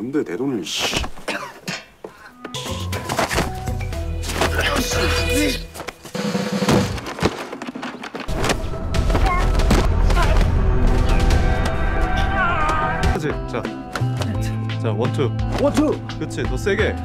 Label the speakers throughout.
Speaker 1: 뭔데 내 돈을 씨.
Speaker 2: 그치? 자, 원투.
Speaker 3: 원투.
Speaker 2: 그치, 더 세게.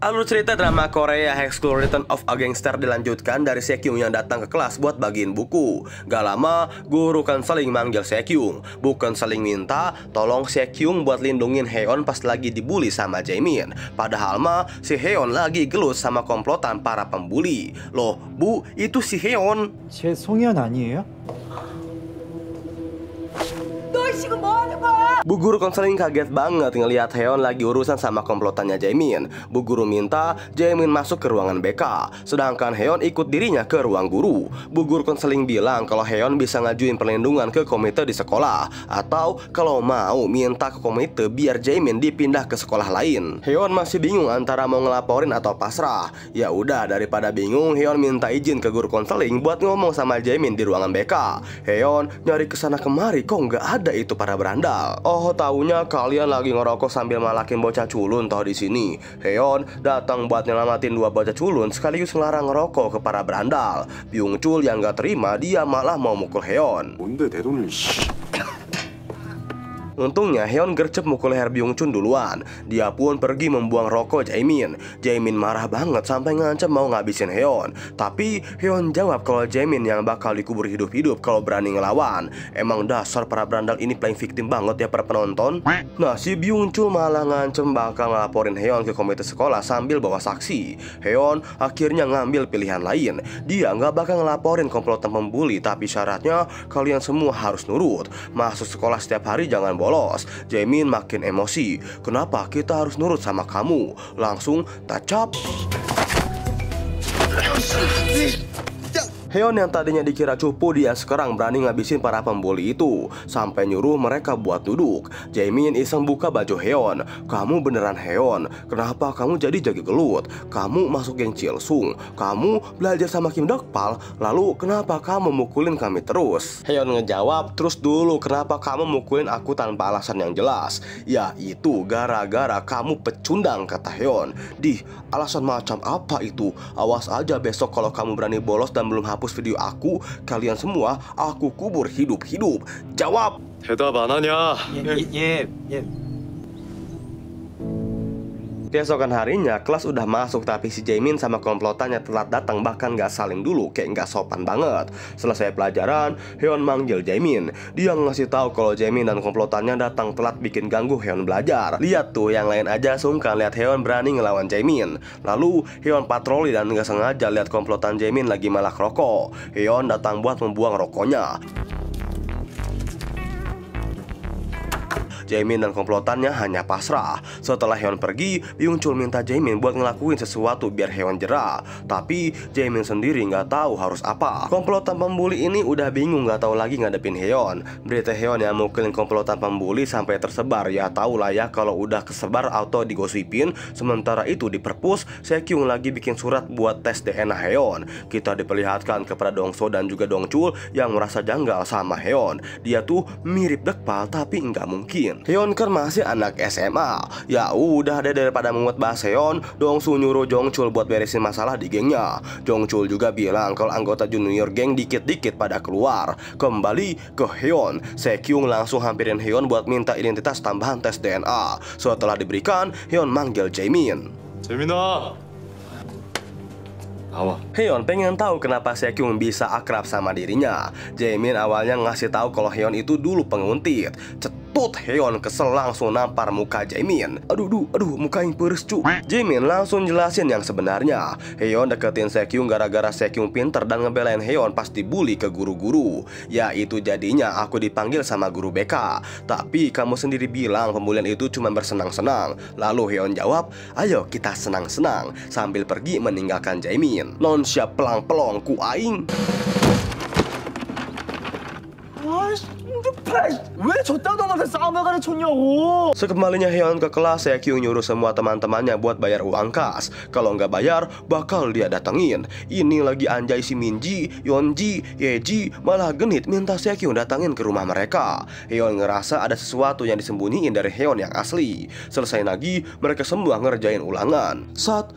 Speaker 4: Alur cerita drama Korea High School Return of a Gangster dilanjutkan dari Sekyung yang datang ke kelas buat bagiin buku. Gak lama, guru konseling manggil Sekyung. Bukan saling minta, tolong Sekyung buat lindungin Haeon pas lagi dibully sama Jaemin. Padahal mah si Haeon lagi gelut sama komplotan para pembuli. Loh, Bu, itu si Haeon.
Speaker 3: 제 송현 아니에요?
Speaker 4: Bu guru konseling kaget banget ngelihat Haeon lagi urusan sama komplotannya Jaemin. Bu guru minta Jaemin masuk ke ruangan BK, sedangkan Haeon ikut dirinya ke ruang guru. Bu guru konseling bilang kalau Haeon bisa ngajuin perlindungan ke komite di sekolah, atau kalau mau minta ke komite biar Jaemin dipindah ke sekolah lain. Haeon masih bingung antara mau ngelaporin atau pasrah. Ya udah, daripada bingung, Haeon minta izin ke guru konseling buat ngomong sama Jaemin di ruangan BK. Haeon nyari kesana kemari, kok nggak ada itu para berandal. Oh, taunya kalian lagi ngerokok sambil malakin bocah culun toh di sini. Haeon datang buat nyelamatin dua bocah culun sekaligus ngelarang ngerokok ke para berandal. Byung-chul yang gak terima, dia malah mau mukul Haeon.
Speaker 1: 뭔데 내 돈을 씨.
Speaker 4: Untungnya Haeon gercep mukul leher Byung-chul duluan. Dia pun pergi membuang rokok Jaemin. Jaemin marah banget sampai ngancam mau ngabisin Haeon. Tapi Haeon jawab kalau Jaemin yang bakal dikubur hidup-hidup kalau berani ngelawan. Emang dasar para berandal ini playing victim banget ya para penonton. Nah, si Byung-chul malah ngancem bakal ngelaporin Haeon ke komite sekolah sambil bawa saksi. Haeon akhirnya ngambil pilihan lain. Dia nggak bakal ngelaporin komplotan pembuli, tapi syaratnya kalian semua harus nurut. Masuk sekolah setiap hari jangan bolos. Jaemin makin emosi. Kenapa kita harus nurut sama kamu? Langsung tacap. Haeon yang tadinya dikira cupu, dia sekarang berani ngabisin para pembuli itu, sampai nyuruh mereka buat duduk. Jaemin iseng buka baju Haeon. Kamu beneran Haeon? Kenapa kamu jadi jaga gelut? Kamu masuk geng Chilsung? Kamu belajar sama Kim Dokpal? Lalu kenapa kamu mukulin kami terus? Haeon ngejawab, terus dulu kenapa kamu mukulin aku tanpa alasan yang jelas? Ya itu gara-gara kamu pecundang, kata Haeon. Di alasan macam apa itu? Awas aja besok kalau kamu berani bolos dan belum hapus video aku, kalian semua aku kubur hidup-hidup. Jawab.
Speaker 2: 대답 안 하냐?
Speaker 3: 예.
Speaker 4: Keesokan harinya kelas udah masuk, tapi si Jaemin sama komplotannya telat datang, bahkan gak saling dulu, kayak gak sopan banget. Selesai pelajaran, Haeon manggil Jaemin. Dia ngasih tahu kalau Jaemin dan komplotannya datang telat bikin ganggu Haeon belajar. Lihat tuh, yang lain aja sungkan lihat Haeon berani ngelawan Jaemin. Lalu Haeon patroli dan gak sengaja lihat komplotan Jaemin lagi malah rokok. Haeon datang buat membuang rokoknya. Jaemin dan komplotannya hanya pasrah. Setelah Haeon pergi, Byung-chul minta Jaemin buat ngelakuin sesuatu biar Haeon jera. Tapi Jaemin sendiri nggak tahu harus apa. Komplotan pembuli ini udah bingung nggak tahu lagi ngadepin Haeon. Berita Haeon yang mukulin komplotan pembuli sampai tersebar, ya tau lah ya kalau udah kesebar auto digosipin. Sementara itu di perpus, Sekyung lagi bikin surat buat tes DNA Haeon. Kita diperlihatkan kepada Dongso dan juga Dongchul yang merasa janggal sama Haeon. Dia tuh mirip Dokpal tapi nggak mungkin. Haeon kan masih anak SMA. Ya udah deh, daripada memuat bahas Haeon, Dongsu nyuruh Jongchul buat beresin masalah di gengnya. Jongchul juga bilang kalau anggota junior geng dikit-dikit pada keluar. Kembali ke Haeon, Sekyung langsung hampirin Haeon buat minta identitas tambahan tes DNA. Setelah diberikan, Haeon manggil Jaemin.
Speaker 2: 재민아. 나와.
Speaker 4: Haeon pengen tahu kenapa Sekyung bisa akrab sama dirinya. Jaemin awalnya ngasih tahu kalau Haeon itu dulu penguntit. Cetut, Haeon kesel langsung nampar muka Jaemin. Aduh, muka yang peres cu. Jaemin langsung jelasin yang sebenarnya. Haeon deketin Sekyung gara-gara Sekyung pinter dan ngebelain Haeon pas dibully ke guru-guru. Ya itu jadinya aku dipanggil sama guru BK. Tapi kamu sendiri bilang pembulian itu cuma bersenang-senang. Lalu Haeon jawab, ayo kita senang-senang, sambil pergi meninggalkan Jaemin. Non siap pelang-pelong ku aing.
Speaker 3: 왜 저 땅놈한테 싸움을 가르쳤냐고.
Speaker 4: Sekembalinya Heon ke kelas, Sekyung nyuruh semua teman-temannya buat bayar uang kas. Kalau nggak bayar, bakal dia datengin. Ini lagi anjay si Minji, Yeonji, Yeji malah genit minta Sekyung datangin ke rumah mereka. Heon ngerasa ada sesuatu yang disembunyiin dari Heon yang asli. Selesai lagi, mereka semua ngerjain ulangan. Sat,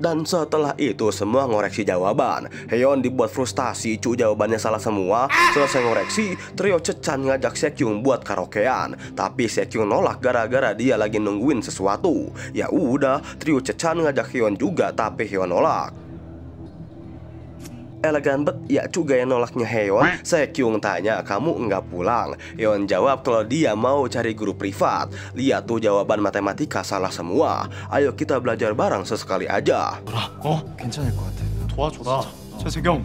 Speaker 4: dan setelah itu semua ngoreksi jawaban. Heon dibuat frustasi, jawabannya salah semua. Selesai ngoreksi, trio Chechan ngajak Sekyung buat karaokean. Tapi Sekyung nolak gara-gara dia lagi nungguin sesuatu. Ya udah, trio Chechan ngajak Heon juga, tapi Heon nolak. Elegan bet ya juga yang nolaknya Heon. Sekyung tanya, kamu enggak pulang? Heon jawab kalau dia mau cari guru privat. Lihat tuh jawaban matematika salah semua. Ayo kita belajar bareng sesekali aja.
Speaker 3: 괜찮을 것 같아.
Speaker 2: 도와줘라. 최세경,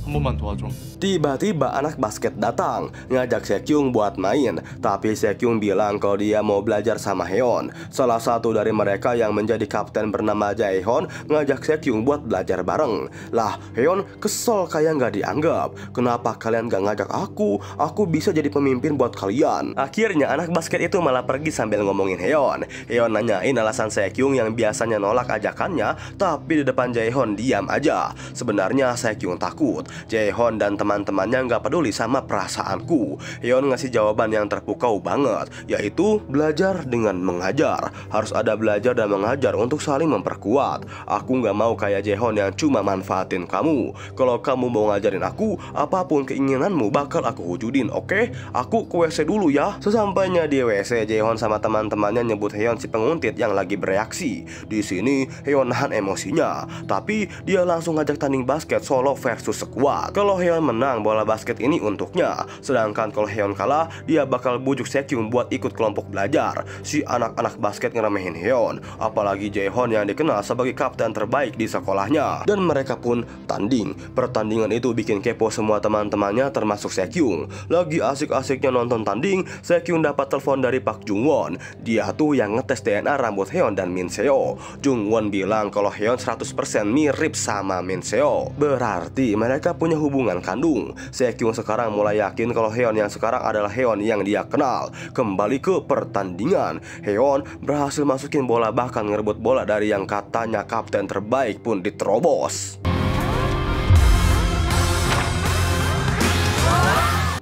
Speaker 2: 한 번만 도와줘.
Speaker 4: Tiba-tiba anak basket datang, ngajak Sekyung buat main. Tapi Sekyung bilang kalau dia mau belajar sama Heon. Salah satu dari mereka yang menjadi kapten bernama Jaehon ngajak Sekyung buat belajar bareng. Lah, Heon kesel kayak nggak dianggap. Kenapa kalian gak ngajak aku? Aku bisa jadi pemimpin buat kalian. Akhirnya anak basket itu malah pergi sambil ngomongin Heon. Heon nanyain alasan Sekyung yang biasanya nolak ajakannya, tapi di depan Jaehon diam aja. Sebenarnya Sekyung takut Jaehon dan teman-temannya nggak peduli sama perasaanku. Heon ngasih jawaban yang terpukau banget, yaitu belajar dengan mengajar. Harus ada belajar dan mengajar untuk saling memperkuat. Aku nggak mau kayak Jaehon yang cuma manfaatin kamu. Kalau kamu mau ngajarin aku, apapun keinginanmu bakal aku wujudin, oke? Aku ke WC dulu ya. Sesampainya di WC, Jaehon sama teman-temannya nyebut Heon si penguntit yang lagi bereaksi. Di sini Heon nahan emosinya, tapi dia langsung ngajak tanding basket solo versus squad. Kalau Heon menang, bola basket ini untuknya. Sedangkan kalau Heon kalah, dia bakal bujuk Sekyung buat ikut kelompok belajar. Si anak-anak basket ngeremehin Heon, apalagi Jaehon yang dikenal sebagai kapten terbaik di sekolahnya. Dan mereka pun tanding. Pertandingan itu bikin kepo semua teman-temannya termasuk Sekyung. Lagi asik-asiknya nonton tanding, Sekyung dapat telepon dari Park Jungwon. Dia tuh yang ngetes DNA rambut Heon dan Min Seo. Jungwon bilang kalau Heon 100% mirip sama Min Seo. Berarti mereka punya hubungan kandung. Sekyung sekarang mulai yakin kalau Heon yang sekarang adalah Heon yang dia kenal. Kembali ke pertandingan, Heon berhasil masukin bola, bahkan ngerebut bola dari yang katanya kapten terbaik pun diterobos.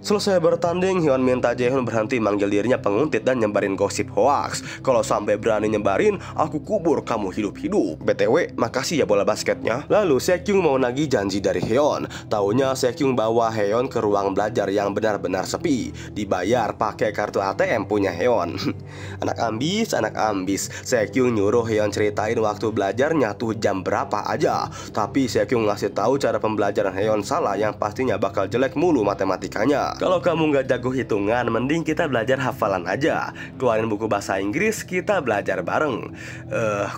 Speaker 4: Selesai bertanding, Heon minta Jaehon berhenti manggil dirinya penguntit dan nyebarin gosip hoax. Kalau sampai berani nyebarin, aku kubur kamu hidup-hidup. BTW, makasih ya bola basketnya. Lalu Sekyung mau nagih janji dari Heon. Taunya Sekyung bawa Heon ke ruang belajar yang benar-benar sepi. Dibayar pakai kartu ATM punya Heon. Anak ambis. Sekyung nyuruh Heon ceritain waktu belajarnya tuh jam berapa aja. Tapi Sekyung ngasih tahu cara pembelajaran Heon salah, yang pastinya bakal jelek mulu matematikanya. Kalau kamu nggak jago hitungan, mending kita belajar hafalan aja. Keluarin buku bahasa Inggris, kita belajar bareng.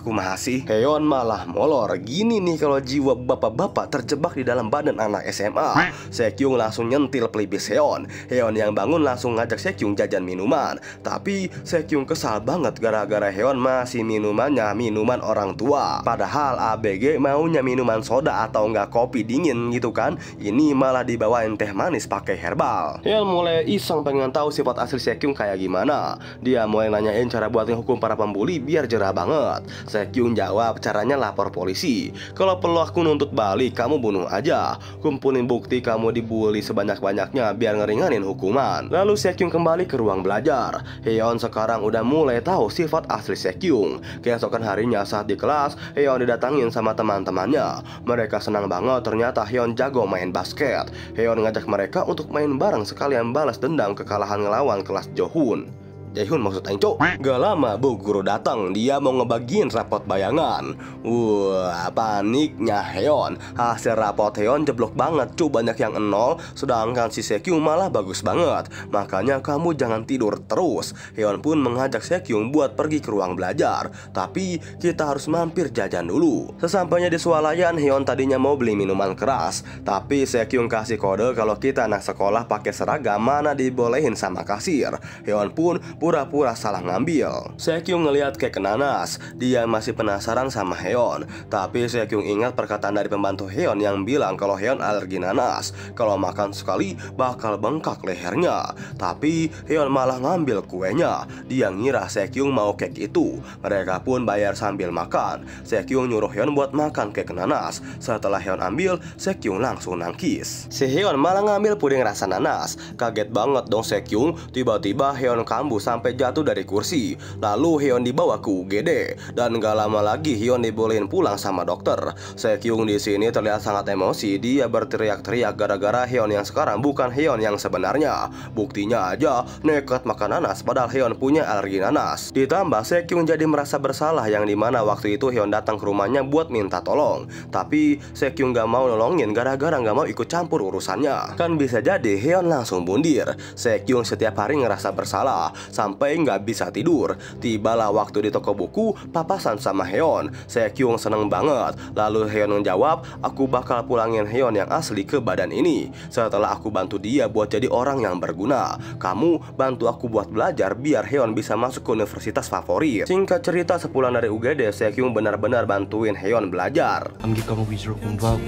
Speaker 4: Kumaha sih? Heon malah molor. Gini nih kalau jiwa bapak-bapak terjebak di dalam badan anak SMA. Sekyung langsung nyentil pelipis Heon. Heon yang bangun langsung ngajak Sekyung jajan minuman. Tapi Sekyung kesal banget gara-gara Heon masih minumannya minuman orang tua. Padahal ABG maunya minuman soda atau nggak kopi dingin gitu kan. Ini malah dibawain teh manis pakai herbal. Heon mulai iseng pengen tahu sifat asli Sekyung kayak gimana. Dia mulai nanyain cara buat ngehukum para pembuli biar jerah banget. Sekyung jawab caranya lapor polisi. Kalau perlu aku nuntut balik, kamu bunuh aja. Kumpulin bukti kamu dibully sebanyak-banyaknya biar ngeringanin hukuman. Lalu Sekyung kembali ke ruang belajar. Heon sekarang udah mulai tahu sifat asli Sekyung. Keesokan harinya saat di kelas, Heon didatangin sama teman-temannya. Mereka senang banget ternyata Heon jago main basket. Heon ngajak mereka untuk main bareng sekalian balas dendam kekalahan ngelawan kelas Johun. Jaehon maksud Aing Cok. Gak lama Bu Guru datang, dia mau ngebagiin rapot bayangan. Wah, paniknya Heon. Hasil rapot Heon jeblok banget, banyak yang 0, sedangkan si Sekyung malah bagus banget. Makanya kamu jangan tidur terus. Heon pun mengajak Sekyung buat pergi ke ruang belajar. Tapi kita harus mampir jajan dulu. Sesampainya di swalayan, Heon tadinya mau beli minuman keras, tapi Sekyung kasih kode kalau kita anak sekolah pakai seragam mana dibolehin sama kasir. Heon pun pura-pura salah ngambil. Sekyung ngelihat kek nanas. Dia masih penasaran sama Heon. Tapi Sekyung ingat perkataan dari pembantu Heon yang bilang kalau Heon alergi nanas. Kalau makan sekali bakal bengkak lehernya. Tapi Heon malah ngambil kuenya. Dia ngira Sekyung mau kek itu. Mereka pun bayar sambil makan. Sekyung nyuruh Heon buat makan kek nanas. Setelah Heon ambil, Sekyung langsung nangkis. Si Heon malah ngambil puding rasa nanas. Kaget banget dong Sekyung. Tiba-tiba Heon kambuh sampai jatuh dari kursi. Lalu Heon dibawa ke UGD dan gak lama lagi Heon dibolehin pulang sama dokter. Sekyung di sini terlihat sangat emosi. Dia berteriak-teriak gara-gara Heon yang sekarang bukan Heon yang sebenarnya. Buktinya aja nekat makan nanas padahal Heon punya alergi nanas. Ditambah Sekyung jadi merasa bersalah yang dimana waktu itu Heon datang ke rumahnya buat minta tolong. Tapi Sekyung gak mau nolongin gara-gara gak mau ikut campur urusannya. Kan bisa jadi Heon langsung bundir. Sekyung setiap hari ngerasa bersalah sampai nggak bisa tidur. Tibalah waktu di toko buku papasan sama Heon. Sekyung seneng banget. Lalu Heon menjawab, aku bakal pulangin Heon yang asli ke badan ini. Setelah aku bantu dia buat jadi orang yang berguna, kamu bantu aku buat belajar biar Heon bisa masuk ke universitas favorit. Singkat cerita, sepulang dari UGD, Sekyung benar-benar bantuin Heon belajar.
Speaker 2: 감기 과목 위주로 공부하고.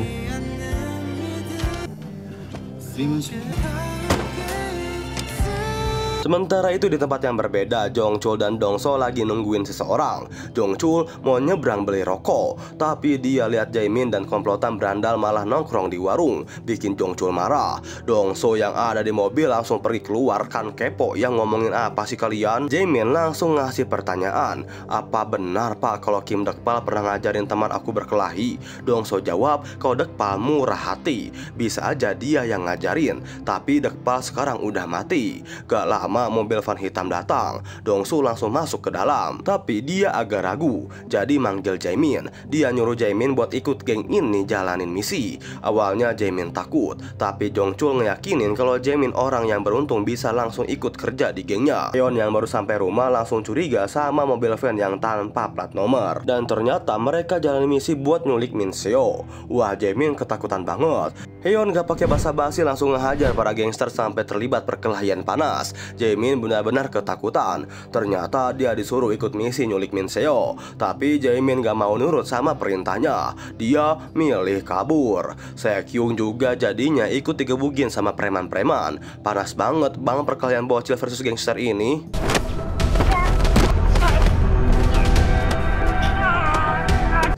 Speaker 4: Sementara itu di tempat yang berbeda, Jongchul dan Dongso lagi nungguin seseorang. Jongchul mau nyebrang beli rokok, tapi dia lihat Jaemin dan komplotan berandal malah nongkrong di warung, bikin Jongchul marah. Dongso yang ada di mobil langsung pergi keluar, kan kepo yang ngomongin apa sih kalian. Jaemin langsung ngasih pertanyaan, apa benar pak kalau Kim Dekpal pernah ngajarin teman aku berkelahi? Dongso jawab kalau Dekpal murah hati, bisa aja dia yang ngajarin, tapi Dekpal sekarang udah mati. Gak lama mobil van hitam datang. Dongsu langsung masuk ke dalam, tapi dia agak ragu, jadi manggil Jaemin. Dia nyuruh Jaemin buat ikut geng ini jalanin misi. Awalnya Jaemin takut, tapi Jongchul ngeyakinin kalau Jaemin orang yang beruntung bisa langsung ikut kerja di gengnya. Heon yang baru sampai rumah langsung curiga sama mobil van yang tanpa plat nomor. Dan ternyata mereka jalanin misi buat nyulik Min Seo. Wah, Jaemin ketakutan banget. Heon gak pakai basa-basi langsung ngehajar para gangster sampai terlibat perkelahian panas. Jaemin benar-benar ketakutan. Ternyata dia disuruh ikut misi nyulik Min Seo, tapi Jaemin gak mau nurut sama perintahnya. Dia milih kabur. Sekyung juga jadinya ikut digebukin sama preman-preman. Panas banget bang perkelahian bocil versus gangster ini.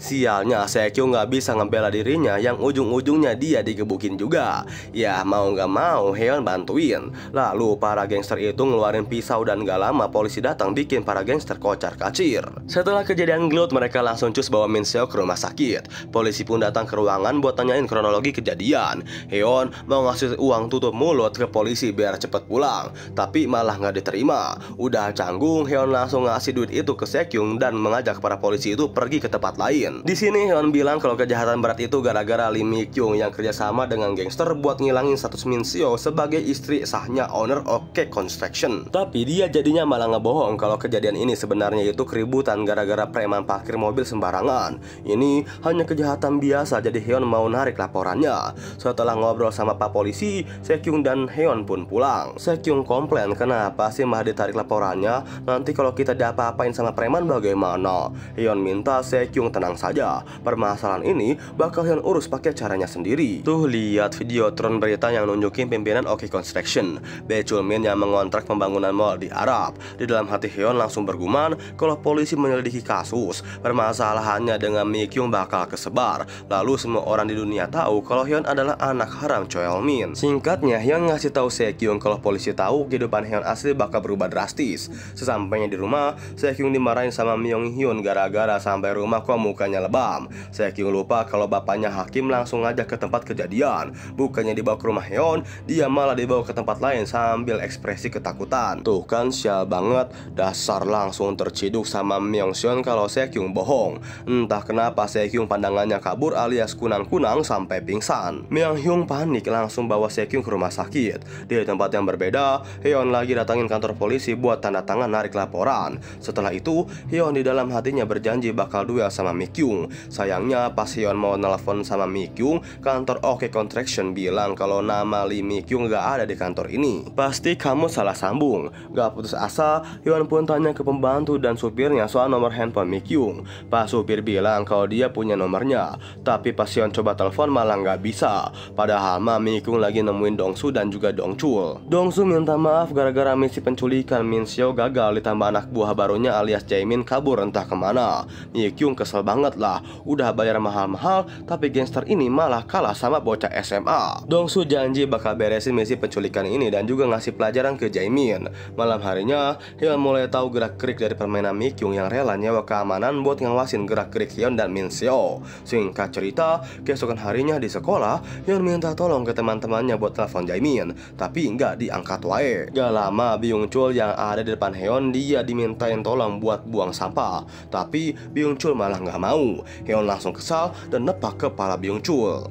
Speaker 4: Sialnya Sekyung nggak bisa ngebela dirinya, yang ujung-ujungnya dia digebukin juga. Ya mau nggak mau Heon bantuin. Lalu para gangster itu ngeluarin pisau dan gak lama polisi datang bikin para gangster kocar-kacir. Setelah kejadian gelut, mereka langsung cus bawa Min Seo ke rumah sakit. Polisi pun datang ke ruangan buat tanyain kronologi kejadian. Heon mau ngasih uang tutup mulut ke polisi biar cepet pulang, tapi malah nggak diterima. Udah canggung, Heon langsung ngasih duit itu ke Sekyung dan mengajak para polisi itu pergi ke tempat lain. Di sini Heon bilang kalau kejahatan berat itu gara-gara Lee Mi-kyung yang kerjasama dengan gangster buat ngilangin status Min Seo sebagai istri sahnya owner OK Construction. Tapi dia jadinya malah ngebohong kalau kejadian ini sebenarnya itu keributan gara-gara preman parkir mobil sembarangan. Ini hanya kejahatan biasa, jadi Heon mau narik laporannya. Setelah ngobrol sama Pak Polisi, Sekyung dan Heon pun pulang. Sekyung komplain kenapa sih mah ditarik laporannya, nanti kalau kita diapa-apain sama preman bagaimana. Heon minta Sekyung tenang saja, permasalahan ini bakal Heon urus pakai caranya sendiri. Tuh lihat video tron berita yang nunjukin pimpinan OK Construction, Bae Chul Min yang mengontrak pembangunan mall di Arab. Di dalam hati Heon langsung bergumam kalau polisi menyelidiki kasus. Permasalahannya dengan Mi-kyung bakal kesebar, lalu semua orang di dunia tahu kalau Heon adalah anak haram Chol Min. Singkatnya Heon ngasih tahu Sekyung kalau polisi tahu kehidupan Heon asli bakal berubah drastis. Sesampainya di rumah, Sekyung dimarahin sama Myung Hyun gara-gara sampai rumah kok mukanya lebam. Sekyung lupa kalau bapaknya Hakim langsung ngajak ke tempat kejadian. Bukannya dibawa ke rumah Heon, dia malah dibawa ke tempat lain sambil ekspresi ketakutan. Tuh kan sial banget, dasar langsung terciduk sama Myung Hyun kalau Sekyung bohong. Entah kenapa Sekyung pandangannya kabur alias kunang-kunang sampai pingsan. Myung Hyun panik langsung bawa Sekyung ke rumah sakit. Di tempat yang berbeda, Heon lagi datangin kantor polisi buat tanda tangan narik laporan. Setelah itu, Heon di dalam hatinya berjanji bakal duel sama Mi-kyung. Kyung. Sayangnya pas Hyeon mau nelfon sama Mi Kyung, kantor OK Contraction bilang kalau nama Lee Mi Kyung gak ada di kantor ini. Pasti kamu salah sambung. Gak putus asa, Hyeon pun tanya ke pembantu dan supirnya soal nomor handphone Mi Kyung. Pas supir bilang kalau dia punya nomornya, tapi pas Hyeon coba telepon malah gak bisa. Padahal Mi Kyung lagi nemuin Dongsu dan juga Dongchul. Dongsu minta maaf gara-gara misi penculikan Min Seo gagal, ditambah anak buah barunya alias Jaemin kabur entah kemana. Mi Kyung kesel banget lah, udah bayar mahal-mahal tapi gangster ini malah kalah sama bocah SMA. Dongsu janji bakal beresin misi penculikan ini dan juga ngasih pelajaran ke Jaemin. Malam harinya, Hyeon mulai tahu gerak-gerik dari permainan Mi Kyung yang rela nyewa keamanan buat ngawasin gerak-gerik Hyeon dan Min Seo. Singkat cerita, keesokan harinya di sekolah, Hyeon minta tolong ke teman-temannya buat telepon Jaemin, tapi nggak diangkat wae. Gak lama Byung Chul yang ada di depan Hyeon, dia dimintain tolong buat buang sampah, tapi Byung Chul malah nggak mau. Hyeon langsung kesal dan nepak kepala Byung Chul.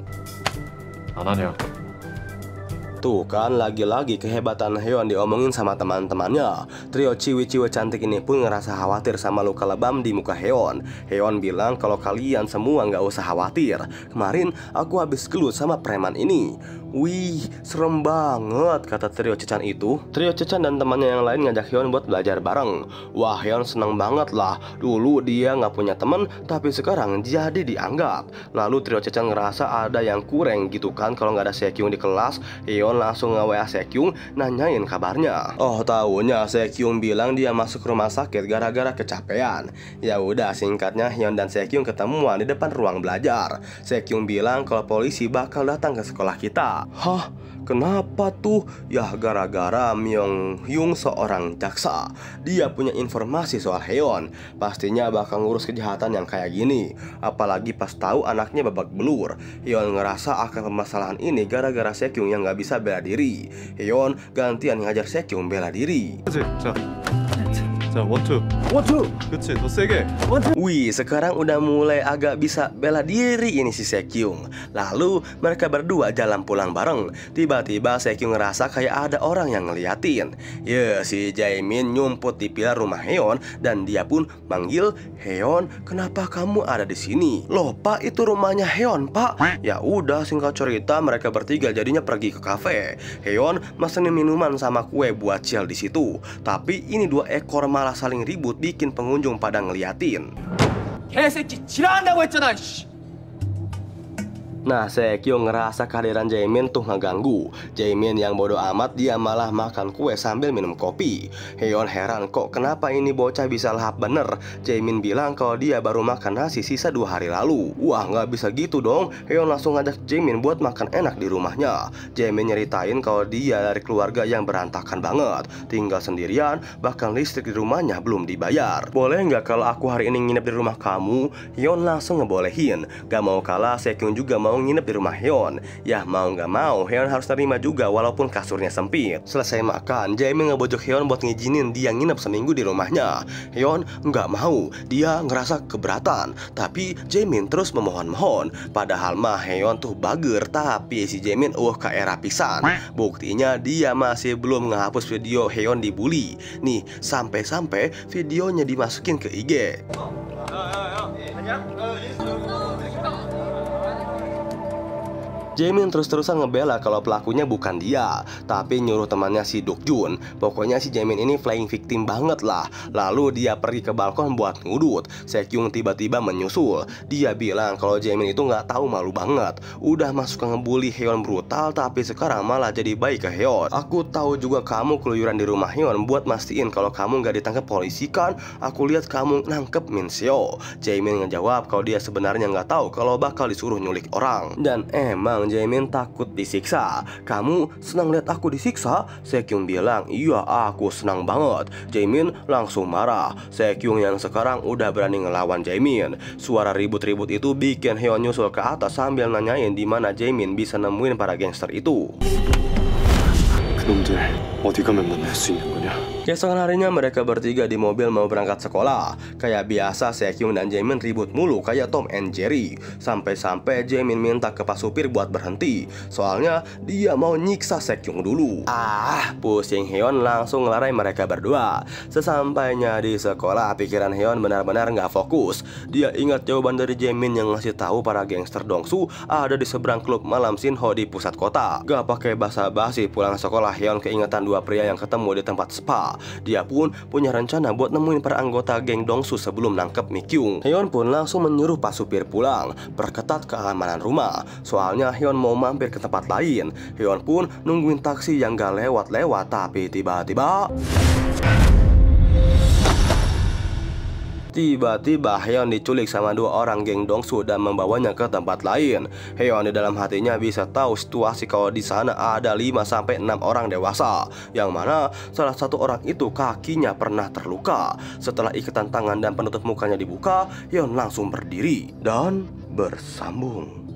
Speaker 2: 안 하냐?
Speaker 4: Tuh kan, lagi-lagi kehebatan Hyeon diomongin sama teman-temannya. Trio ciwi-ciwi cantik ini pun ngerasa khawatir sama luka lebam di muka Hyeon. Hyeon bilang kalau kalian semua nggak usah khawatir. Kemarin aku habis gelut sama preman ini. Wih, serem banget, kata trio Cecan itu. Trio Cecan dan temannya yang lain ngajak Hyeon buat belajar bareng. Wah, Hyeon seneng banget lah. Dulu dia nggak punya temen, tapi sekarang jadi dianggap. Lalu trio Cecan ngerasa ada yang kurang gitu kan kalau nggak ada Sekyung di kelas. Hyeon langsung nge-WA Sekyung nanyain kabarnya. Oh, taunya Sekyung bilang dia masuk rumah sakit gara-gara kecapean. Ya udah, singkatnya Hyeon dan Sekyung ketemuan di depan ruang belajar. Sekyung bilang kalau polisi bakal datang ke sekolah kita. Hah? Kenapa tuh? Ya gara-gara Myung Hyung seorang jaksa. Dia punya informasi soal Hyeon. Pastinya bakal ngurus kejahatan yang kayak gini. Apalagi pas tahu anaknya babak belur. Hyeon ngerasa akar permasalahan ini gara-gara Sekyung yang gak bisa bela diri. Hyeon gantian ngajar Sekyung bela diri.
Speaker 2: 자, 원투.
Speaker 3: 원투.
Speaker 2: 그치, 더 세게.
Speaker 4: Wih, sekarang udah mulai agak bisa bela diri ini si Sekyung. Lalu mereka berdua jalan pulang bareng. Tiba-tiba Sekyung ngerasa kayak ada orang yang ngeliatin. Ya, si Jaemin nyumput di pilar rumah Hyeon dan dia pun manggil, "Hyeon, kenapa kamu ada di sini?" "Loh, Pak, itu rumahnya Hyeon, Pak." Ya udah, singkat cerita mereka bertiga jadinya pergi ke kafe. Hyeon mesenin minuman sama kue buat chill di situ. Tapi ini dua ekor malah saling ribut bikin pengunjung pada ngeliatin.
Speaker 3: 개새끼 지랄한다고 했잖아. 씨.
Speaker 4: Nah, Sekyung ngerasa kehadiran Jaemin tuh ngeganggu. Jaemin yang bodoh amat, dia malah makan kue sambil minum kopi. Hyeon heran kok kenapa ini bocah bisa lahap bener. Jaemin bilang kalau dia baru makan nasi sisa 2 hari lalu. Wah, nggak bisa gitu dong. Hyeon langsung ngajak Jaemin buat makan enak di rumahnya. Jaemin nyeritain kalau dia dari keluarga yang berantakan banget, tinggal sendirian, bahkan listrik di rumahnya belum dibayar. "Boleh nggak kalau aku hari ini nginep di rumah kamu?" Hyeon langsung ngebolehin. Gak mau kalah, Sekyung juga mau nginep di rumah Hyeon. Ya mau nggak mau, Hyeon harus terima juga walaupun kasurnya sempit. Selesai makan, Jaemin ngebojok Hyeon buat ngizinin dia nginep seminggu di rumahnya. Hyeon nggak mau, dia ngerasa keberatan. Tapi Jaemin terus memohon-mohon. Padahal mah Hyeon tuh bager, tapi si Jaemin ke era pisan. Buktinya dia masih belum ngehapus video Hyeon dibully. Nih, sampai-sampai videonya dimasukin ke IG. Jaemin terus-terusan ngebela kalau pelakunya bukan dia, tapi nyuruh temannya si Dokjun. Pokoknya si Jaemin ini flying victim banget lah. Lalu dia pergi ke balkon buat ngudut. Sekyung tiba-tiba menyusul. Dia bilang kalau Jaemin itu nggak tahu malu banget. Udah masuk ke ngebully Hyeon brutal, tapi sekarang malah jadi baik ke Hyeon. "Aku tahu juga kamu keluyuran di rumah Hyeon buat mastiin kalau kamu nggak ditangkap polisi kan? Aku lihat kamu nangkep Min Seo." Jaemin ngejawab kalau dia sebenarnya nggak tahu kalau bakal disuruh nyulik orang. Dan emang Jaemin takut disiksa. "Kamu senang lihat aku disiksa?" Sekyung bilang, "Iya, aku senang banget." Jaemin langsung marah. Sekyung yang sekarang udah berani ngelawan Jaemin. Suara ribut-ribut itu bikin Hyeon nyusul ke atas sambil nanyain di mana Jaemin bisa nemuin para gangster itu.
Speaker 1: 그놈들 어디 가면 만날 수 있는 거냐?
Speaker 4: Keesokan harinya mereka bertiga di mobil mau berangkat sekolah. Kayak biasa Sekyung dan Jaemin ribut mulu kayak Tom and Jerry. Sampai-sampai Jaemin minta ke pak supir buat berhenti. Soalnya dia mau nyiksa Sekyung dulu. Pusing Hyeon langsung ngelarai mereka berdua. Sesampainya di sekolah, pikiran Hyeon benar-benar nggak fokus. Dia ingat jawaban dari Jaemin yang ngasih tahu para gangster Dongsu ada di seberang klub malam Shinho di pusat kota. Gak pakai basa-basi pulang sekolah, Hyeon keingetan dua pria yang ketemu di tempat spa. Dia pun punya rencana buat nemuin para anggota geng Dongsu sebelum nangkep Mikyung. Hyeon pun langsung menyuruh pak supir pulang, perketat keamanan rumah. Soalnya Hyeon mau mampir ke tempat lain. Hyeon pun nungguin taksi yang gak lewat-lewat, tapi Tiba-tiba Hyeon diculik sama dua orang geng Dongsu dan membawanya ke tempat lain. Hyeon di dalam hatinya bisa tahu situasi kalau di sana ada 5-6 orang dewasa, yang mana salah satu orang itu kakinya pernah terluka. Setelah ikatan tangan dan penutup mukanya dibuka, Hyeon langsung berdiri dan bersambung.